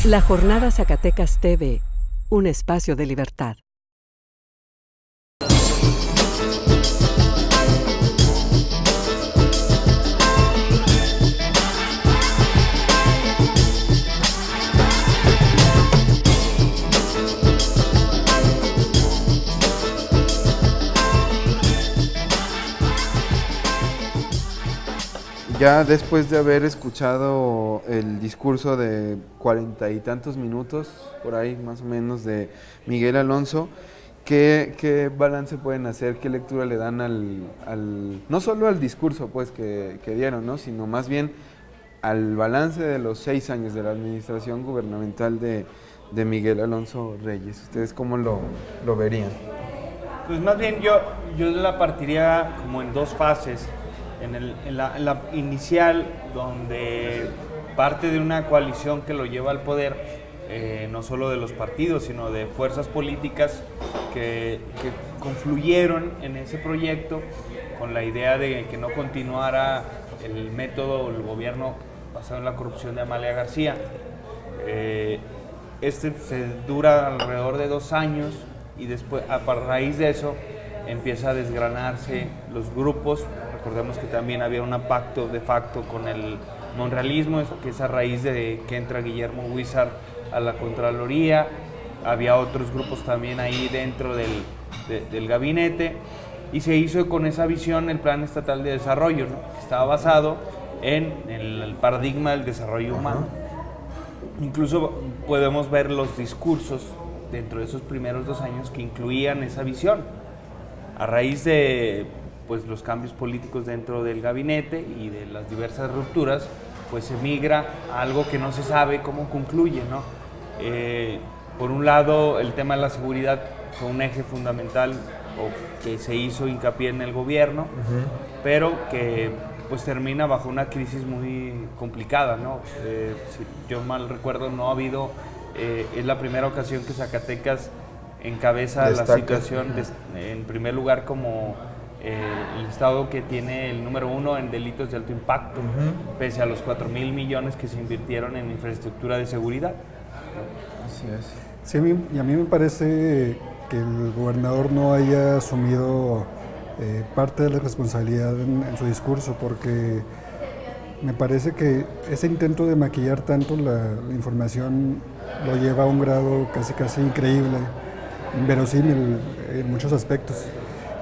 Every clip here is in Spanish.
La Jornada Zacatecas TV, un espacio de libertad. Ya después de haber escuchado el discurso de 40 y tantos minutos, por ahí más o menos, de Miguel Alonso, ¿qué balance pueden hacer? ¿Qué lectura le dan no solo al discurso pues que dieron, ¿no? Sino más bien al balance de los 6 años de la administración gubernamental de Miguel Alonso Reyes? ¿Ustedes cómo lo verían? Pues más bien yo la partiría como en dos fases. En la inicial, donde parte de una coalición que lo lleva al poder, no solo de los partidos, sino de fuerzas políticas que confluyeron en ese proyecto con la idea de que no continuara el método, el gobierno basado en la corrupción de Amalia García. Se dura alrededor de 2 años y después, a raíz de eso, empieza a desgranarse los grupos. Recordemos que también había un pacto de facto con el monrealismo, que es a raíz de que entra Guillermo Huizar a la Contraloría. Había otros grupos también ahí dentro del gabinete, y se hizo con esa visión el Plan Estatal de Desarrollo, ¿no? Que estaba basado en el paradigma del desarrollo humano. Incluso podemos ver los discursos dentro de esos primeros 2 años que incluían esa visión. A raíz de pues los cambios políticos dentro del gabinete y de las diversas rupturas, pues se migra a algo que no se sabe cómo concluye, ¿no? Por un lado, el tema de la seguridad fue un eje fundamental, o que se hizo hincapié en el gobierno, pero que pues termina bajo una crisis muy complicada, ¿no? Si yo mal recuerdo, no ha habido, es la primera ocasión que Zacatecas encabeza la situación en primer lugar como el estado que tiene el número 1 en delitos de alto impacto, pese a los 4,000 millones que se invirtieron en infraestructura de seguridad. Así es. Sí, y a mí me parece que el gobernador no haya asumido parte de la responsabilidad en su discurso, porque me parece que ese intento de maquillar tanto la información lo lleva a un grado casi increíble, inverosímil en muchos aspectos.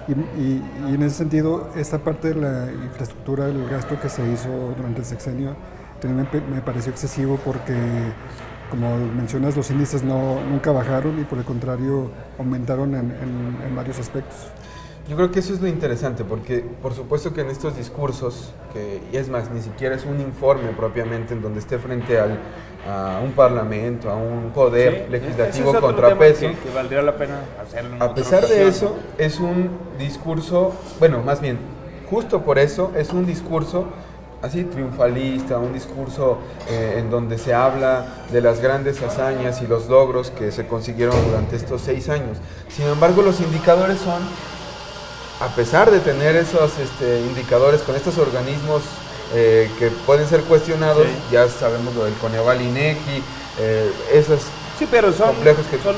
Y en ese sentido, esta parte de la infraestructura, el gasto que se hizo durante el sexenio, también me pareció excesivo porque, como mencionas, los índices nunca bajaron y por el contrario aumentaron en varios aspectos. Yo creo que eso es lo interesante, porque por supuesto que en estos discursos, y es más, ni siquiera es un informe propiamente en donde esté frente a un parlamento, a un poder legislativo contrapeso, que valdría la pena hacerlo. A pesar de eso, es un discurso, bueno, más bien, justo por eso, es un discurso así triunfalista, un discurso en donde se habla de las grandes hazañas y los logros que se consiguieron durante estos 6 años. Sin embargo, los indicadores son, a pesar de tener esos indicadores con estos organismos que pueden ser cuestionados, ya sabemos lo del Coneval, INEGI, esos pero son complejos que son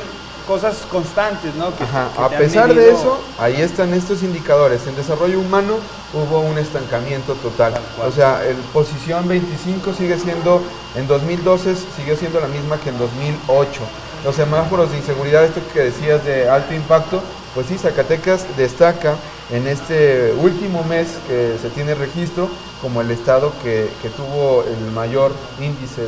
cosas constantes, ¿no? Que a pesar de eso, ahí están estos indicadores. En desarrollo humano hubo un estancamiento total. O sea, el posición 25 sigue siendo, en 2012 siguió siendo la misma que en 2008. Los semáforos de inseguridad, esto que decías de alto impacto, pues sí, Zacatecas destaca en este último mes que se tiene registro como el estado que tuvo el mayor índice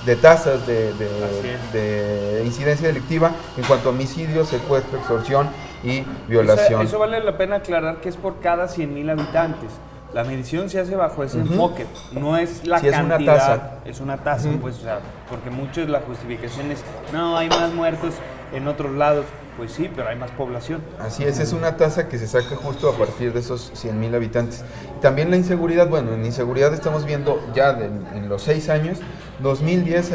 de tasas de incidencia delictiva en cuanto a homicidio, secuestro, extorsión y violación. Eso vale la pena aclarar que es por cada 100,000 habitantes. La medición se hace bajo ese enfoque, no es la cantidad, es una tasa, pues, o sea, porque muchos la justificación es, no, hay más muertos en otros lados. Pues sí, pero hay más población. Así es una tasa que se saca justo a partir de esos 100,000 habitantes. También la inseguridad, bueno, en inseguridad estamos viendo ya en los 6 años, 2010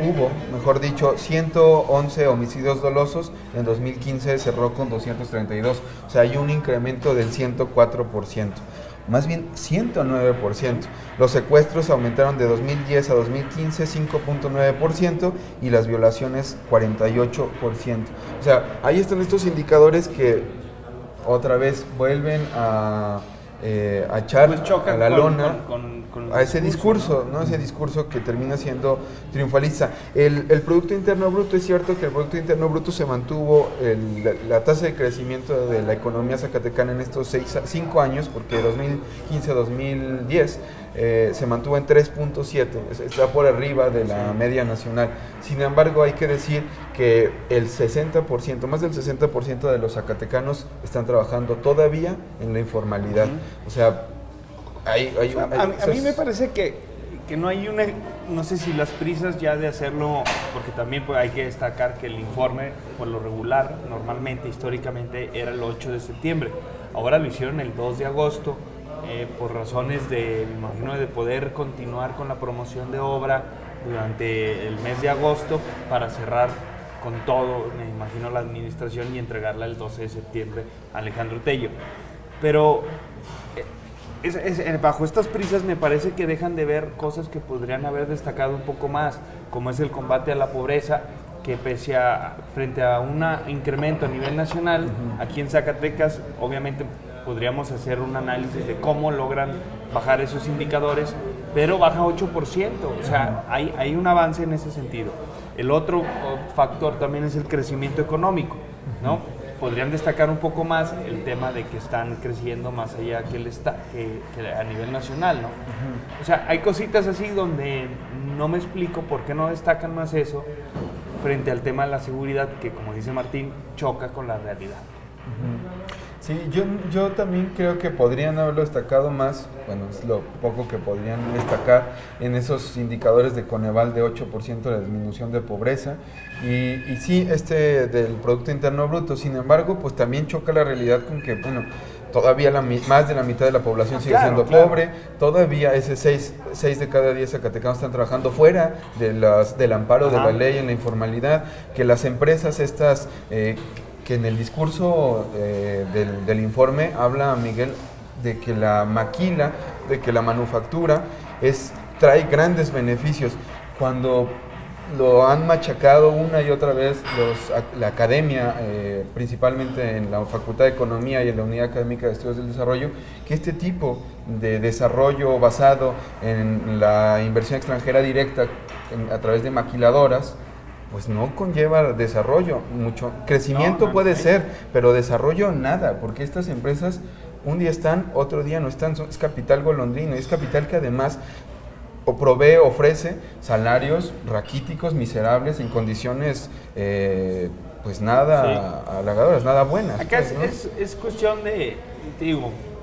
hubo, mejor dicho, 111 homicidios dolosos, en 2015 cerró con 232, o sea, hay un incremento del 104%. más bien 109%. Los secuestros aumentaron de 2010 a 2015 5.9% y las violaciones 48%. O sea, ahí están estos indicadores que otra vez vuelven a echar Pues chocan a la con lona el a ese discurso, ¿no? Ese discurso que termina siendo triunfalista. El Producto Interno Bruto, es cierto que el Producto Interno Bruto se mantuvo, la tasa de crecimiento de la economía zacatecana en estos 5 años, porque de 2015 a 2010 se mantuvo en 3.7, está por arriba de la media nacional. Sin embargo, hay que decir que el 60%, más del 60% de los zacatecanos están trabajando todavía en la informalidad. O sea, a mí me parece que no hay no sé si las prisas ya de hacerlo, porque también pues, hay que destacar que el informe, por lo regular, normalmente, históricamente, era el 8 de septiembre. Ahora lo hicieron el 2 de agosto, por razones me imagino, de poder continuar con la promoción de obra durante el mes de agosto para cerrar con todo, me imagino, la administración y entregarla el 12 de septiembre a Alejandro Tello. Pero bajo estas prisas me parece que dejan de ver cosas que podrían haber destacado un poco más, como es el combate a la pobreza, que frente a un incremento a nivel nacional, aquí en Zacatecas, obviamente podríamos hacer un análisis de cómo logran bajar esos indicadores, pero baja 8%, o sea, hay un avance en ese sentido. El otro factor también es el crecimiento económico, ¿no? Podrían destacar un poco más el tema de que están creciendo más allá que a nivel nacional, ¿no? O sea, hay cositas así donde no me explico por qué no destacan más eso frente al tema de la seguridad, que, como dice Martín, choca con la realidad. Sí, yo también creo que podrían haberlo destacado más, bueno, es lo poco que podrían destacar en esos indicadores de Coneval de 8% de disminución de pobreza y sí, del Producto Interno Bruto. Sin embargo, pues también choca la realidad con que, bueno, todavía más de la mitad de la población sigue siendo pobre, todavía ese 6 de cada 10 zacatecanos están trabajando fuera del amparo de la ley en la informalidad, que las empresas estas... que en el discurso del informe habla Miguel de que la maquila, de que la manufactura trae grandes beneficios. Cuando lo han machacado una y otra vez la academia, principalmente en la Facultad de Economía y en la Unidad Académica de Estudios del Desarrollo, que este tipo de desarrollo basado en la inversión extranjera directa a través de maquiladoras, pues no conlleva desarrollo, mucho crecimiento puede ser, pero desarrollo nada, porque estas empresas un día están, otro día no están, es capital golondrino, es capital que además ofrece salarios raquíticos, miserables, en condiciones pues nada halagadoras, nada buenas. Acá pues, ¿no? es cuestión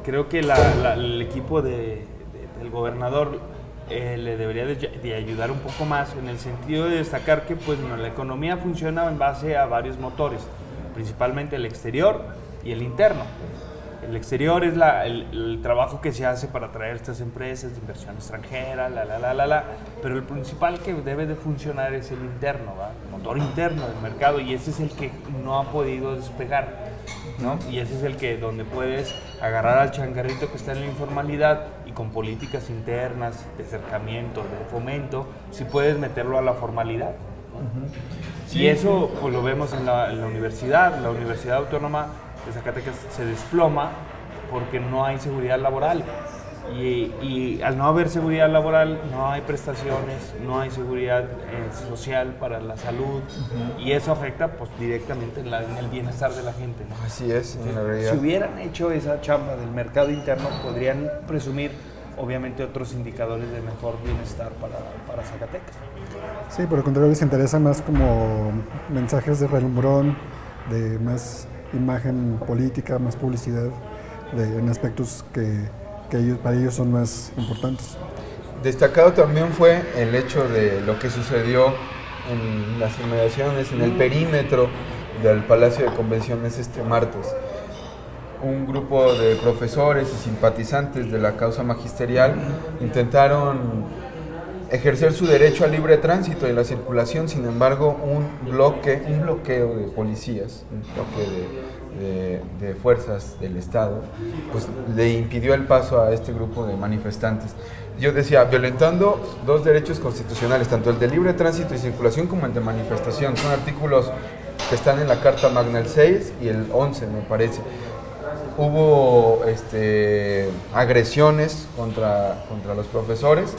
creo que el equipo del gobernador le debería de ayudar un poco más en el sentido de destacar que pues, la economía funciona en base a varios motores, principalmente el exterior y el interno. El exterior es el trabajo que se hace para atraer estas empresas de inversión extranjera, pero el principal que debe de funcionar es el interno, ¿va? El motor interno del mercado, y ese es el que no ha podido despegar, ¿no? Y ese es el que donde puedes agarrar al changarrito que está en la informalidad y con políticas internas de acercamiento, de fomento, si puedes meterlo a la formalidad, ¿no? Sí, y eso pues, lo vemos en la universidad. La Universidad Autónoma de Zacatecas se desploma porque no hay seguridad laboral. Y al no haber seguridad laboral, no hay prestaciones, no hay seguridad social para la salud, y eso afecta pues, directamente en el bienestar de la gente, ¿no? Así es, en la realidad. Si hubieran hecho esa chamba del mercado interno, podrían presumir, obviamente, otros indicadores de mejor bienestar para Zacatecas. Sí, por el contrario, les interesa más como mensajes de relumbrón, de más imagen política, más publicidad, en aspectos que para ellos son más importantes. Destacado también fue el hecho de lo que sucedió en las inmediaciones, en el perímetro del Palacio de Convenciones este martes. Un grupo de profesores y simpatizantes de la causa magisterial intentaron ejercer su derecho al libre tránsito y la circulación. Sin embargo, un bloqueo de policías, un bloque de fuerzas del Estado, pues le impidió el paso a este grupo de manifestantes. Yo decía, violentando dos derechos constitucionales, tanto el de libre tránsito y circulación como el de manifestación. Son artículos que están en la Carta Magna, el 6 y el 11, me parece. Hubo agresiones contra los profesores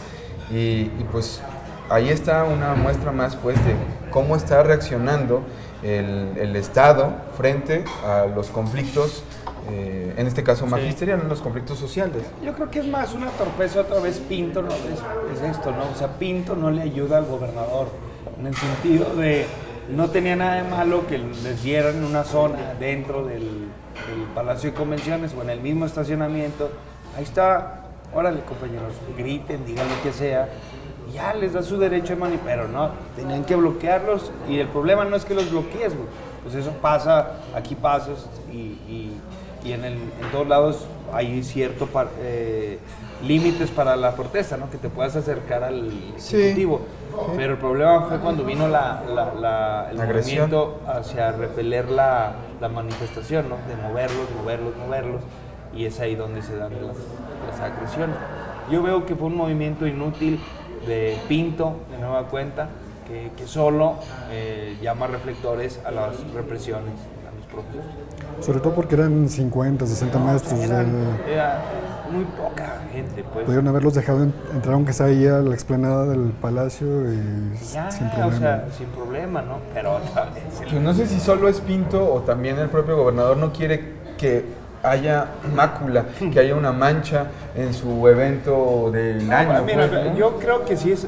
y pues ahí está una muestra más pues de cómo está reaccionando el Estado frente a los conflictos, en este caso magisterial, los conflictos sociales. Yo creo que es más una torpeza otra vez. Pinto no es esto, ¿no? O sea, Pinto no le ayuda al gobernador en el sentido de no tenía nada de malo que les dieran una zona dentro del Palacio de Convenciones o en el mismo estacionamiento. Ahí está, órale compañeros, griten, digan lo que sea, ya les da su derecho de pero no, tenían que bloquearlos y el problema no es que los bloquees, güey. Pues eso pasa, aquí pasas y en todos lados hay cierto límites para la protesta, ¿no? Que te puedas acercar al ejecutivo. Sí. Pero el problema fue cuando vino el movimiento hacia repeler la manifestación, ¿no? De moverlos, y es ahí donde se dan las agresiones. Yo veo que fue un movimiento inútil de Pinto, de nueva cuenta, que solo llama reflectores a las represiones a los profesores. Sobre todo porque eran 50, 60 maestros. Era muy poca gente, pues. Pudieron haberlos dejado entrar aunque sea ahí a la explanada del palacio y ya, sin problema. O sea, sin problema, ¿no? Pero otra vez... Pues no sé si solo es Pinto o también el propio gobernador no quiere que haya mácula, que haya una mancha en su evento del año. Mira, pues, ¿no? yo creo que sí es...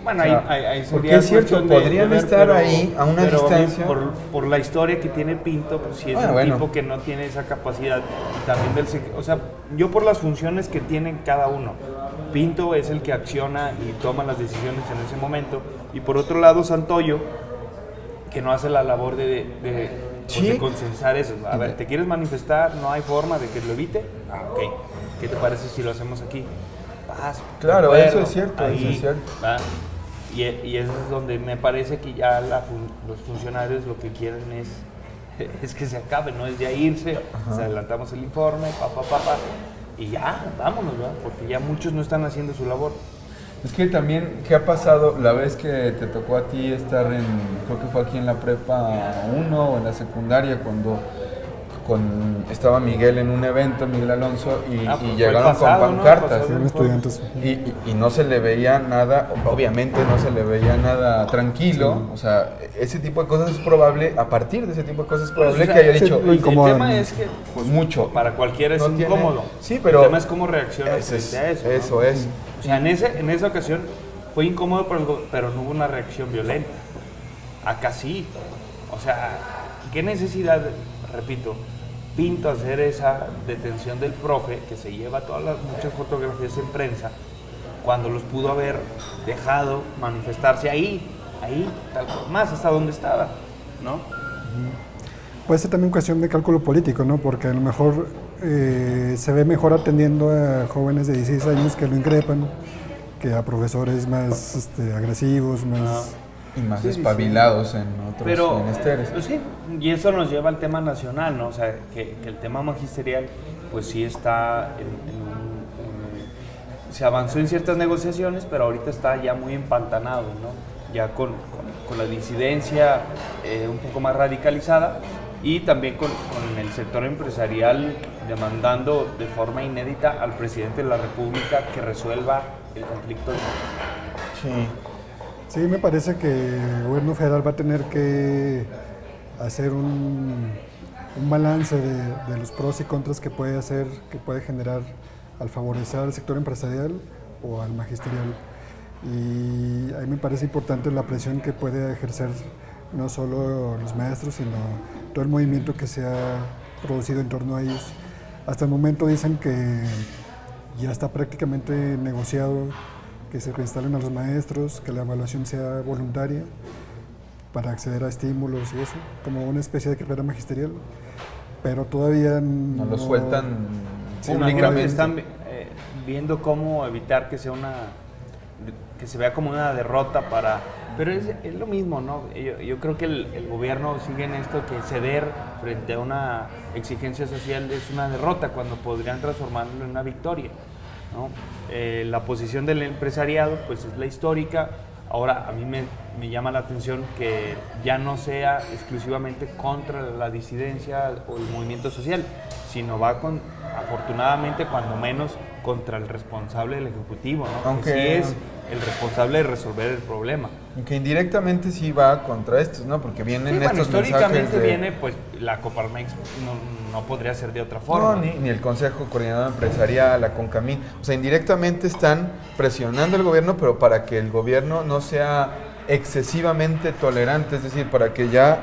Bueno, ahí porque es cierto, podrían estar ahí a una distancia. Por la historia que tiene Pinto, pues sí es tipo que no tiene esa capacidad. Y también o sea, yo por las funciones que tienen cada uno. Pinto es el que acciona y toma las decisiones en ese momento. Y por otro lado, Santoyo, que no hace la labor de consensar eso. A ver, ¿te quieres manifestar? ¿No hay forma de que lo evite? Ok. ¿Qué te parece si lo hacemos aquí? Vas. Claro, eso es cierto, ahí, eso es cierto. Va. Y eso es donde me parece que ya los funcionarios lo que quieren es que se acabe, no es ya irse, adelantamos el informe, y ya, vámonos, ¿verdad? Porque ya muchos no están haciendo su labor. Es que también, ¿qué ha pasado la vez que te tocó a ti estar creo que fue aquí en la prepa 1 o en la secundaria, cuando estaba Miguel en un evento, Miguel Alonso, y llegaron con pancartas, ¿no? Estudiantes. Y no se le veía nada, obviamente no se le veía nada tranquilo, o sea, ese tipo de cosas es probable, a partir de ese tipo de cosas es probable que haya dicho, el tema es que pues mucho, para cualquiera es incómodo, sí, pero el tema es cómo reaccionas frente a eso, ¿no? Eso es. O sea, en esa ocasión fue incómodo, pero no hubo una reacción violenta. Acá sí, o sea, ¿qué necesidad, repito, Pinto hacer esa detención del profe, que se lleva muchas fotografías en prensa, cuando los pudo haber dejado manifestarse ahí, tal cual, más hasta donde estaba, ¿no? Puede ser también cuestión de cálculo político, ¿no? Porque a lo mejor se ve mejor atendiendo a jóvenes de 16 años que lo increpan, que a profesores más agresivos, más... Y más espabilados en otros menesteres. Pues sí, y eso nos lleva al tema nacional, ¿no? O sea, que el tema magisterial, pues sí está se avanzó en ciertas negociaciones, pero ahorita está ya muy empantanado, ¿no? Ya con la disidencia un poco más radicalizada y también con el sector empresarial demandando de forma inédita al presidente de la República que resuelva el conflicto. Sí. Sí, me parece que el gobierno federal va a tener que hacer un balance de los pros y contras que puede generar al favorecer al sector empresarial o al magisterial. Y a mí me parece importante la presión que puede ejercer no solo los maestros, sino todo el movimiento que se ha producido en torno a ellos. Hasta el momento dicen que ya está prácticamente negociado que se reinstalen a los maestros, que la evaluación sea voluntaria para acceder a estímulos y eso, como una especie de carrera magisterial, pero todavía no lo sueltan públicamente. Están viendo cómo evitar que sea que se vea como una derrota para... Pero es lo mismo, ¿no? Yo creo que el gobierno sigue en esto, que ceder frente a una exigencia social es una derrota cuando podrían transformarlo en una victoria, ¿no? La posición del empresariado pues es la histórica. Ahora a mí me llama la atención que ya no sea exclusivamente contra la disidencia o el movimiento social, sino va afortunadamente, cuando menos, contra el responsable del Ejecutivo, ¿no? Aunque que sí es el responsable de resolver el problema. Aunque indirectamente sí va contra estos, ¿no? Porque vienen Sí, bueno, estos históricamente mensajes de... viene, pues, la Coparmex no podría ser de otra forma. No, ni el Consejo Coordinador Empresarial, la CONCAMIN. O sea, indirectamente están presionando al gobierno, pero para que el gobierno no sea excesivamente tolerante, es decir, para que ya...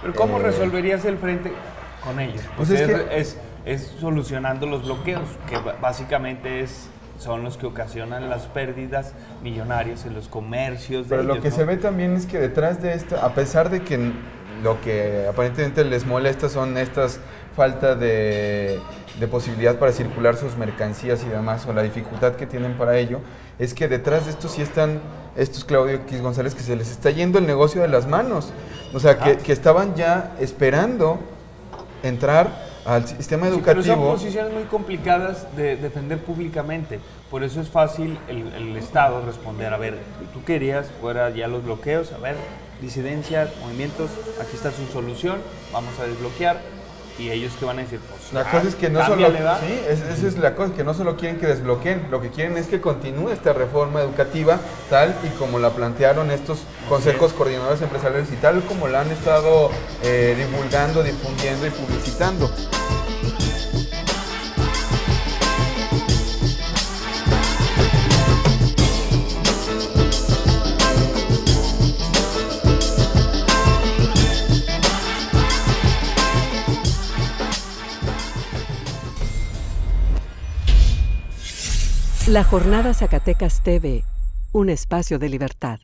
Pero ¿cómo resolverías el frente con ellos? Pues es solucionando los bloqueos, que básicamente son los que ocasionan las pérdidas millonarias en los comercios de Pero ellos, lo que ¿no? se ve también es que detrás de esto, a pesar de que lo que aparentemente les molesta son estas falta de posibilidad para circular sus mercancías y demás, o la dificultad que tienen para ello, es que detrás de esto sí están estos Claudio X González, que se les está yendo el negocio de las manos. O sea, que estaban ya esperando entrar al sistema educativo. Sí, pero son posiciones muy complicadas de defender públicamente. Por eso es fácil el Estado responder, a ver, tú querías fuera ya los bloqueos, a ver, disidencia, movimientos, aquí está su solución, vamos a desbloquear. Y ellos que van a decir, pues la cosa es que no solo, ¿verdad? sí, esa es la cosa, que no solo quieren que desbloqueen, lo que quieren es que continúe esta reforma educativa tal y como la plantearon estos consejos coordinadores empresariales y tal como la han estado divulgando, difundiendo y publicitando. La Jornada Zacatecas TV, un espacio de libertad.